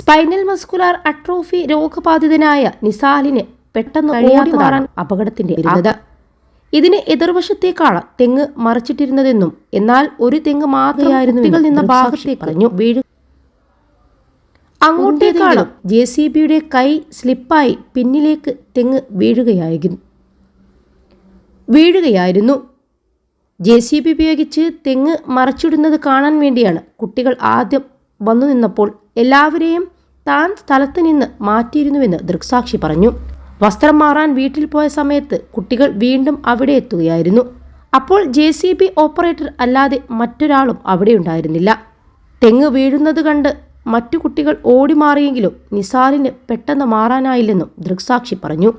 Spinal muscular atrophy രോഗബാധിതനായ നിസാലിന് പെട്ടെന്ന് ഓടിമാറാൻ അപകടത്തിന്റെ ഇരുന്നത്. ഇതിന് എതിർവശത്തേക്കാണ് തെങ്ങ് മറിച്ചിട്ടിരുന്നതെന്നും എന്നാൽ ഒരു തെങ്ങ് മാത്രമായിരുന്നു നിന്ന ഭാഗത്തേക്ക് പറഞ്ഞു അങ്ങോട്ടേക്കാണ് JCBയുടെ കൈ സ്ലിപ്പായി പിന്നിലേക്ക് തെങ്ങ് വീഴുകയായിരുന്നു. JCB ഉപയോഗിച്ച് തെങ്ങ് മറച്ചിടുന്നത് കാണാൻ വേണ്ടിയാണ് കുട്ടികൾ ആദ്യം വന്നു നിന്നപ്പോൾ എല്ലാവരെയും താൻ സ്ഥലത്ത് നിന്ന് മാറ്റിയിരുന്നുവെന്ന് ദൃക്സാക്ഷി പറഞ്ഞു. വസ്ത്രം മാറാൻ വീട്ടിൽ പോയ സമയത്ത് കുട്ടികൾ വീണ്ടും അവിടെ എത്തുകയായിരുന്നു. അപ്പോൾ JCB ഓപ്പറേറ്റർ അല്ലാതെ മറ്റൊരാളും അവിടെ ഉണ്ടായിരുന്നില്ല. തെങ്ങ് വീഴുന്നത് കണ്ട് മറ്റു കുട്ടികൾ ഓടിമാറിയെങ്കിലും നിസാലിന് പെട്ടെന്ന് മാറാനായില്ലെന്നും ദൃക്സാക്ഷി പറഞ്ഞു.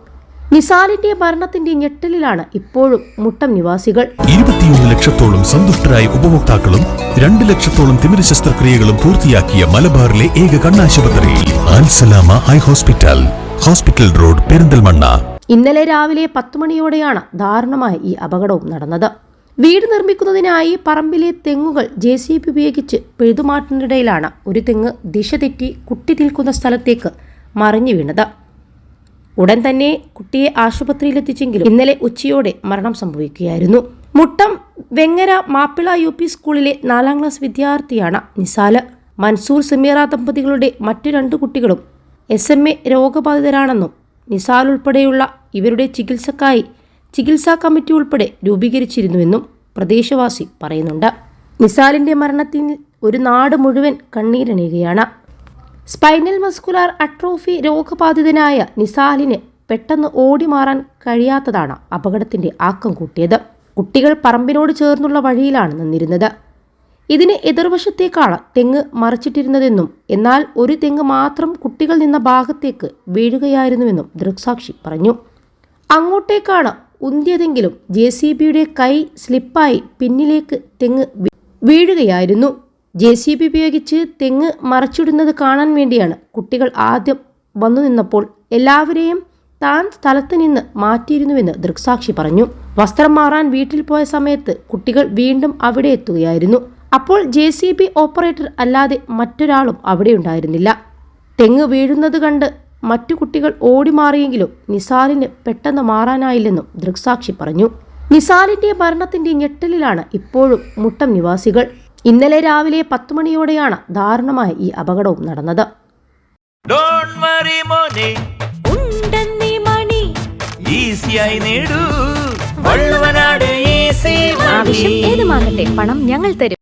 നിസാലിന്റെ മരണത്തിന്റെ ഞെട്ടലിലാണ് ഇപ്പോഴും മുട്ടം നിവാസികൾ. 21 ലക്ഷത്തോളം സന്തുഷ്ടരായ ഉപഭോക്താക്കളും 2 ലക്ഷത്തോളം തിമിര ശസ്ത്രക്രിയകളും പൂർത്തിയാക്കിയ മലബാറിലെ ഏക കണ്ണാശുപത്രി Al Salama high hospital, hospital road, Perinthalmanna. ഇന്നലെ രാവിലെ 10 മണിയോടെയാണ് ദാരുണമായ ഈ അപകടവും നടന്നത്. വീട് നിർമ്മിക്കുന്നതിനായി പറമ്പിലെ തെങ്ങുകൾ JCB ഉപയോഗിച്ച് പിഴുതുമാറ്റുന്നതിനിടയിലാണ് ഒരു തെങ്ങ് ദിശ തെറ്റി കുട്ടി നിൽക്കുന്ന സ്ഥലത്തേക്ക് മറിഞ്ഞു വീണത്. ഉടൻ തന്നെ കുട്ടിയെ ആശുപത്രിയിലെത്തിച്ചെങ്കിലും ഇന്നലെ ഉച്ചയോടെ മരണം സംഭവിക്കുകയായിരുന്നു. മുട്ടം വെങ്ങര മാപ്പിള UP സ്കൂളിലെ 4ാം ക്ലാസ് വിദ്യാർത്ഥിയാണ് നിസാല്. മൻസൂർ സമീറ ദമ്പതികളുടെ മറ്റു 2 കുട്ടികളും SMA രോഗബാധിതരാണെന്നും നിസാൽ ഉൾപ്പെടെയുള്ള ഇവരുടെ ചികിത്സക്കായി ചികിത്സാ കമ്മിറ്റി ഉൾപ്പെടെ രൂപീകരിച്ചിരുന്നുവെന്നും പ്രദേശവാസി പറയുന്നുണ്ട്. നിസാലിന്റെ മരണത്തിൽ ഒരു നാട് മുഴുവൻ കണ്ണീരണിയുകയാണ്. സ്പൈനൽ മസ്കുലാർ അട്രോഫി രോഗബാധിതനായ നിസാലിന് പെട്ടെന്ന് ഓടിമാറാൻ കഴിയാത്തതാണ് അപകടത്തിന്റെ ആക്കം കൂട്ടിയത്. കുട്ടികൾ പറമ്പിനോട് ചേർന്നുള്ള വഴിയിലാണ് നിന്നിരുന്നത്. ഇതിന് എതിർവശത്തേക്കാണ് തെങ്ങ് മറിച്ചിട്ടിരുന്നതെന്നും എന്നാൽ ഒരു തെങ്ങ് മാത്രം കുട്ടികൾ നിന്ന ഭാഗത്തേക്ക് വീഴുകയായിരുന്നുവെന്നും ദൃക്സാക്ഷി പറഞ്ഞു. അങ്ങോട്ടേക്കാണ് ഉന്തിയതെങ്കിലും JCBയുടെ കൈ സ്ലിപ്പായി പിന്നിലേക്ക് തെങ്ങ് വീഴുകയായിരുന്നു. JCB ഉപയോഗിച്ച് തെങ്ങ് മറച്ചിടുന്നത് കാണാൻ വേണ്ടിയാണ് കുട്ടികൾ ആദ്യം വന്നു നിന്നപ്പോൾ എല്ലാവരെയും താൻ സ്ഥലത്ത് നിന്ന് മാറ്റിയിരുന്നുവെന്ന് ദൃക്സാക്ഷി പറഞ്ഞു. വസ്ത്രം മാറാൻ വീട്ടിൽ പോയ സമയത്ത് കുട്ടികൾ വീണ്ടും അവിടെ എത്തുകയായിരുന്നു. അപ്പോൾ JCB ഓപ്പറേറ്റർ അല്ലാതെ മറ്റൊരാളും അവിടെ ഉണ്ടായിരുന്നില്ല. തെങ്ങ് വീഴുന്നത് കണ്ട് മറ്റു കുട്ടികൾ ഓടിമാറിയെങ്കിലും നിസാലിന് പെട്ടെന്ന് മാറാനായില്ലെന്നും ദൃക്സാക്ഷി പറഞ്ഞു. നിസാലിന്റെ മരണത്തിന്റെ ഞെട്ടലിലാണ് ഇപ്പോഴും മുട്ടം നിവാസികൾ. ഇന്നലെ രാവിലെ 10 മണിയോടെയാണ് ദാരുണമായ ഈ അപകടവും നടന്നത്. ആവശ്യം ഏതുമാകട്ടെ പണം ഞങ്ങൾ തരും.